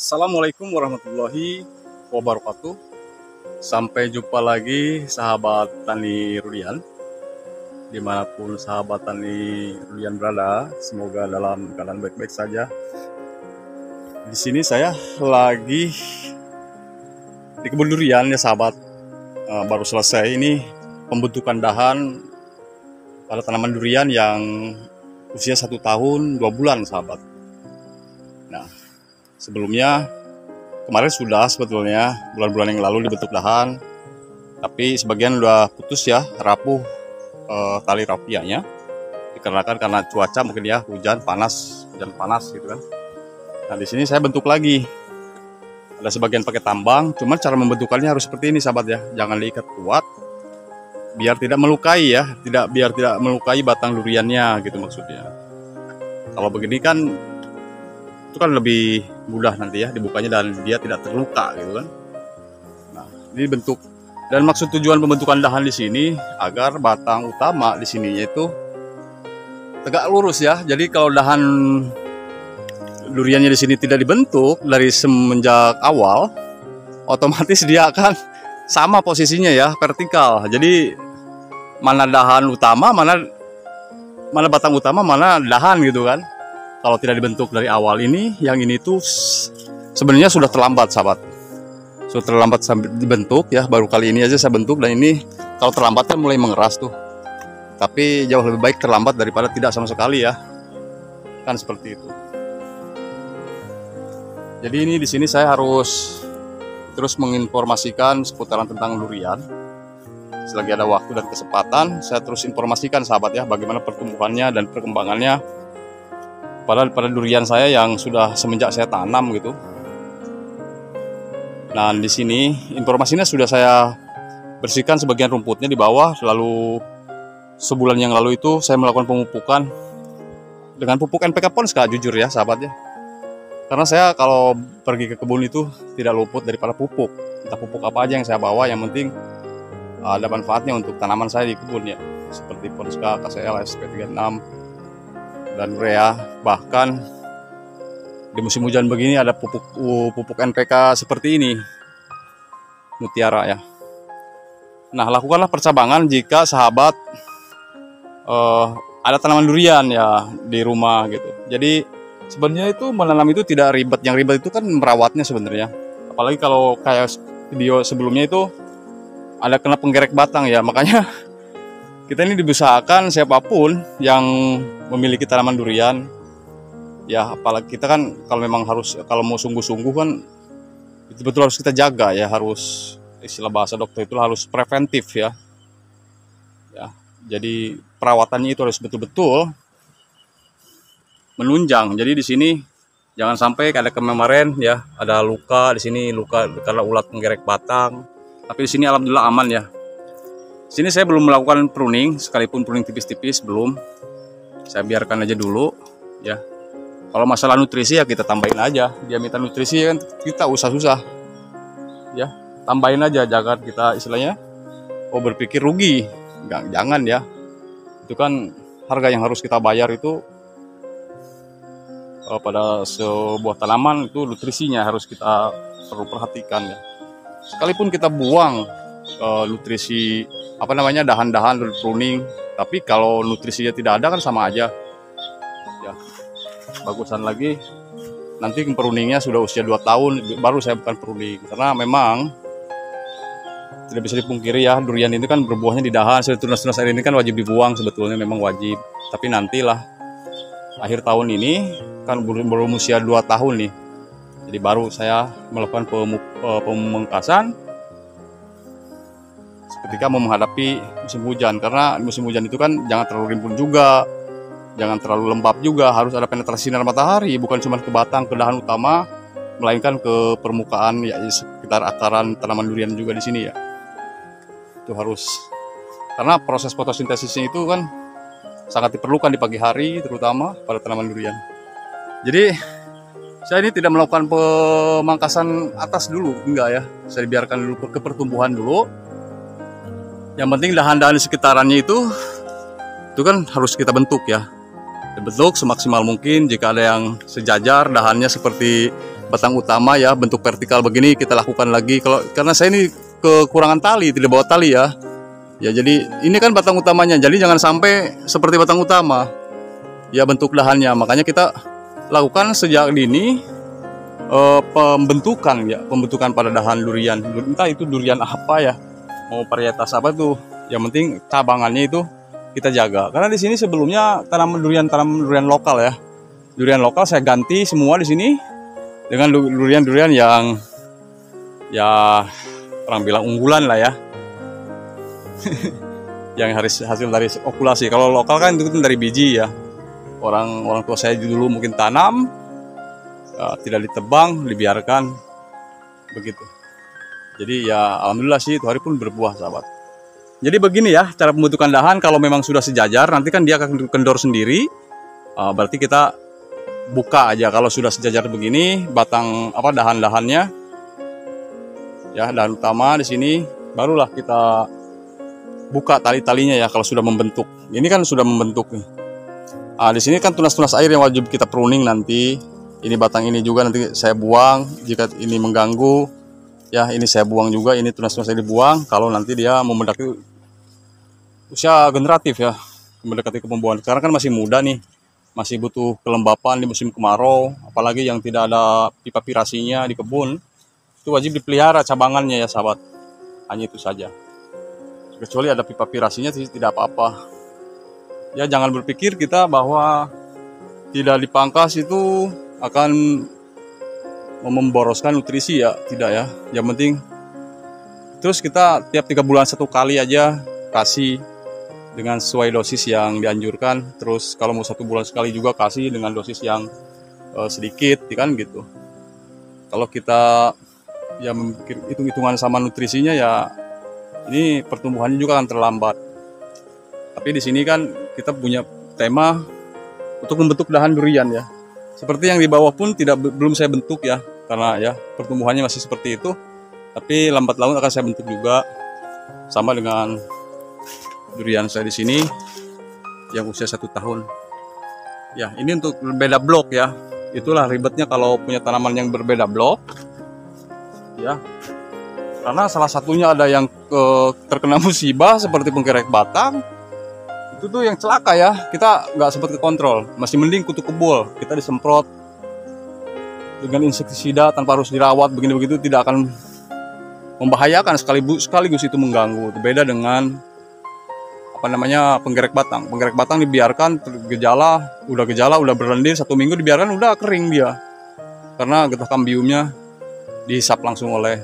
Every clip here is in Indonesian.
Assalamualaikum warahmatullahi wabarakatuh. Sampai jumpa lagi sahabat tani Rudian. Dimanapun sahabat tani Rudian berada, semoga dalam keadaan baik-baik saja. Di sini saya lagi di kebun durian ya sahabat. Baru selesai ini pembentukan dahan pada tanaman durian yang usia 1 tahun 2 bulan sahabat. Nah, sebelumnya kemarin sudah sebetulnya bulan-bulan yang lalu dibentuk dahan, tapi sebagian udah putus ya, rapuh tali rafianya dikarenakan karena cuaca mungkin ya, hujan panas gitu kan. Nah di sini saya bentuk lagi, ada sebagian pakai tambang, cuman cara membentukannya harus seperti ini sahabat ya, jangan diikat kuat biar tidak melukai ya, biar tidak melukai batang duriannya gitu maksudnya. Kalau begini kan itu kan lebih mudah nanti ya dibukanya dan dia tidak terluka gitu kan. Nah, ini bentuk dan maksud tujuan pembentukan dahan di sini agar batang utama di sininya itu tegak lurus ya. Jadi kalau dahan duriannya di sini tidak dibentuk dari semenjak awal, otomatis dia akan sama posisinya ya, vertikal. Jadi mana dahan utama, mana batang utama, mana dahan gitu kan. Kalau tidak dibentuk dari awal ini, yang ini tuh sebenarnya sudah terlambat sahabat. Sudah terlambat sampai dibentuk ya, baru kali ini aja saya bentuk dan ini kalau terlambat kan mulai mengeras tuh. Tapi jauh lebih baik terlambat daripada tidak sama sekali ya. Kan seperti itu. Jadi ini di sini saya harus terus menginformasikan seputaran tentang durian. Selagi ada waktu dan kesempatan, saya terus informasikan sahabat ya, bagaimana pertumbuhannya dan perkembangannya pada durian saya yang sudah semenjak saya tanam gitu. Nah di sini informasinya sudah saya bersihkan sebagian rumputnya di bawah. Lalu sebulan yang lalu itu saya melakukan pemupukan dengan pupuk NPK Ponska, jujur ya sahabat ya. Karena saya kalau pergi ke kebun itu tidak luput daripada pupuk. Entah pupuk apa aja yang saya bawa, yang penting ada manfaatnya untuk tanaman saya di kebun ya. Seperti Ponska, KCL, SP36 dan urea. Bahkan di musim hujan begini ada pupuk NPK seperti ini, Mutiara ya. Nah lakukanlah percabangan jika sahabat ada tanaman durian ya di rumah gitu. Jadi sebenarnya itu menanam itu tidak ribet, yang ribet itu kan merawatnya sebenarnya. Apalagi kalau kayak video sebelumnya itu ada kena penggerek batang ya, makanya kita ini diusahakan siapapun yang memiliki tanaman durian ya, apalagi kita kan kalau memang harus, kalau mau sungguh-sungguh kan betul-betul harus kita jaga ya, harus istilah bahasa dokter itu harus preventif ya. Jadi perawatannya itu harus betul-betul menunjang. Jadi di sini jangan sampai ada kemarin ya, ada luka di sini, luka karena ulat menggerek batang. Tapi di sini alhamdulillah aman ya. Sini saya belum melakukan pruning, sekalipun pruning tipis-tipis belum. Saya biarkan aja dulu ya. Kalau masalah nutrisi ya kita tambahin aja. Dia minta nutrisi kan kita usah-usah ya, tambahin aja, jangan kita istilahnya berpikir rugi. Jangan ya. Itu kan harga yang harus kita bayar itu pada sebuah tanaman itu nutrisinya harus kita perlu perhatikan ya. Sekalipun kita buang nutrisi dahan-dahan pruning, tapi kalau nutrisinya tidak ada kan sama aja ya. Bagusan lagi nanti pruningnya sudah usia 2 tahun baru saya bukan pruning, karena memang tidak bisa dipungkiri ya, durian ini kan berbuahnya di dahan. Tunas-tunas air ini kan wajib dibuang, sebetulnya memang wajib, tapi nantilah akhir tahun ini kan belum usia 2 tahun nih, jadi baru saya melakukan pemengkasan ketika mau menghadapi musim hujan. Karena musim hujan itu kan jangan terlalu rimbun juga, jangan terlalu lembab juga, harus ada penetrasi sinar matahari, bukan cuma ke batang, ke dahan utama, melainkan ke permukaan ya, sekitar akaran tanaman durian juga di sini ya. Itu harus, karena proses fotosintesisnya itu kan sangat diperlukan di pagi hari, terutama pada tanaman durian. Jadi saya ini tidak melakukan pemangkasan atas dulu, enggak ya. Saya biarkan dulu ke pertumbuhan dulu. Yang penting dahan-dahan di sekitarannya itu kan harus kita bentuk ya. Dibentuk semaksimal mungkin. Jika ada yang sejajar dahannya seperti batang utama ya, bentuk vertikal begini kita lakukan lagi. Karena saya ini kekurangan tali, tidak bawa tali ya. Ya jadi ini kan batang utamanya, jadi jangan sampai seperti batang utama. Ya bentuk dahannya, makanya kita lakukan sejak dini pembentukan pada dahan durian. Entah itu durian apa ya, mau varietas apa tuh. Yang penting cabangannya itu kita jaga. Karena di sini sebelumnya tanaman durian lokal ya. Durian lokal saya ganti semua di sini dengan durian yang ya orang bilang unggulan lah ya. Yang hasil dari okulasi. Kalau lokal kan itu dari biji ya. Orang tua saya dulu mungkin tanam, tidak ditebang, dibiarkan begitu. Jadi ya alhamdulillah sih itu hari pun berbuah sahabat. Jadi begini ya cara pembentukan dahan. Kalau memang sudah sejajar nanti kan dia akan kendor sendiri. Berarti kita buka aja. Kalau sudah sejajar begini dahan-dahannya ya, dahan utama di sini, barulah kita buka tali-talinya ya kalau sudah membentuk. Ini kan sudah membentuk nih. Di sini kan tunas-tunas air yang wajib kita pruning nanti. Ini batang ini juga nanti saya buang jika ini mengganggu. Ya ini saya buang juga, ini tunas-tunas ini dibuang kalau nanti dia mau mendekati usia generatif ya, mendekati kepembuahan. Sekarang kan masih muda nih, masih butuh kelembapan di musim kemarau, apalagi yang tidak ada pipa pirasinya di kebun. Itu wajib dipelihara cabangannya ya sahabat. Hanya itu saja. Kecuali ada pipa pirasinya tidak apa-apa. Ya jangan berpikir kita bahwa tidak dipangkas itu akan memboroskan nutrisi ya, tidak ya. Yang penting terus kita tiap 3 bulan 1 kali aja kasih dengan sesuai dosis yang dianjurkan. Terus kalau mau 1 bulan sekali juga kasih dengan dosis yang sedikit kan gitu. Kalau kita ya memikir hitung-hitungan sama nutrisinya ya, ini pertumbuhannya juga akan terlambat. Tapi di sini kan kita punya tema untuk membentuk dahan durian ya. Seperti yang di bawah pun belum saya bentuk ya, karena ya pertumbuhannya masih seperti itu. Tapi lambat laun akan saya bentuk juga, sama dengan durian saya di sini yang usia 1 tahun. Ya ini untuk berbeda blok ya. Itulah ribetnya kalau punya tanaman yang berbeda blok. Ya, karena salah satunya ada yang terkena musibah seperti penggerek batang, itu tuh yang celaka ya, kita nggak sempat ke kontrol. Masih mending kutu kebul, kita disemprot dengan insektisida tanpa harus dirawat, begini-begitu tidak akan membahayakan, sekaligus itu mengganggu. Beda dengan penggerek batang. Penggerek batang dibiarkan gejala udah berlendir 1 minggu, dibiarkan udah kering dia, karena getah kambiumnya dihisap langsung oleh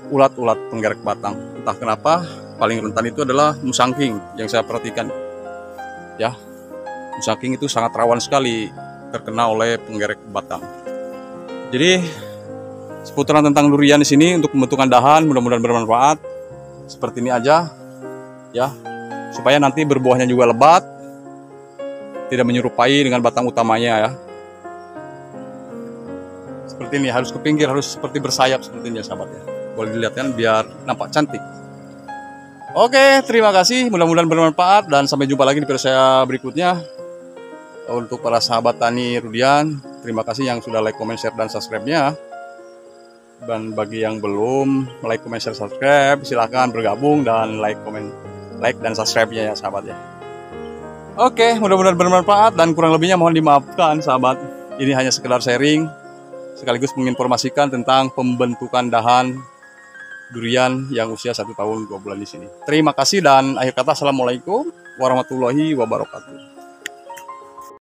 ulat-ulat penggerek batang. Entah kenapa paling rentan itu adalah musangking yang saya perhatikan ya. Musangking itu sangat rawan sekali terkena oleh penggerek batang. Jadi seputaran tentang durian di sini untuk pembentukan dahan, mudah-mudahan bermanfaat. Seperti ini aja ya, supaya nanti berbuahnya juga lebat, tidak menyerupai dengan batang utamanya ya. Seperti ini, harus ke pinggir, harus seperti bersayap seperti ini ya sahabat ya. Boleh dilihat kan biar nampak cantik. Oke, terima kasih, mudah-mudahan bermanfaat dan sampai jumpa lagi di video saya berikutnya. Untuk para sahabat tani Rudian, terima kasih yang sudah like, comment, share, dan subscribe-nya. Dan bagi yang belum like, comment, share, subscribe, silahkan bergabung dan like, dan subscribe-nya ya sahabat ya. Oke, mudah-mudahan bermanfaat dan kurang lebihnya mohon dimaafkan sahabat. Ini hanya sekedar sharing, sekaligus menginformasikan tentang pembentukan dahan durian yang usia 1 tahun 2 bulan di sini. Terima kasih dan akhir kata assalamualaikum warahmatullahi wabarakatuh.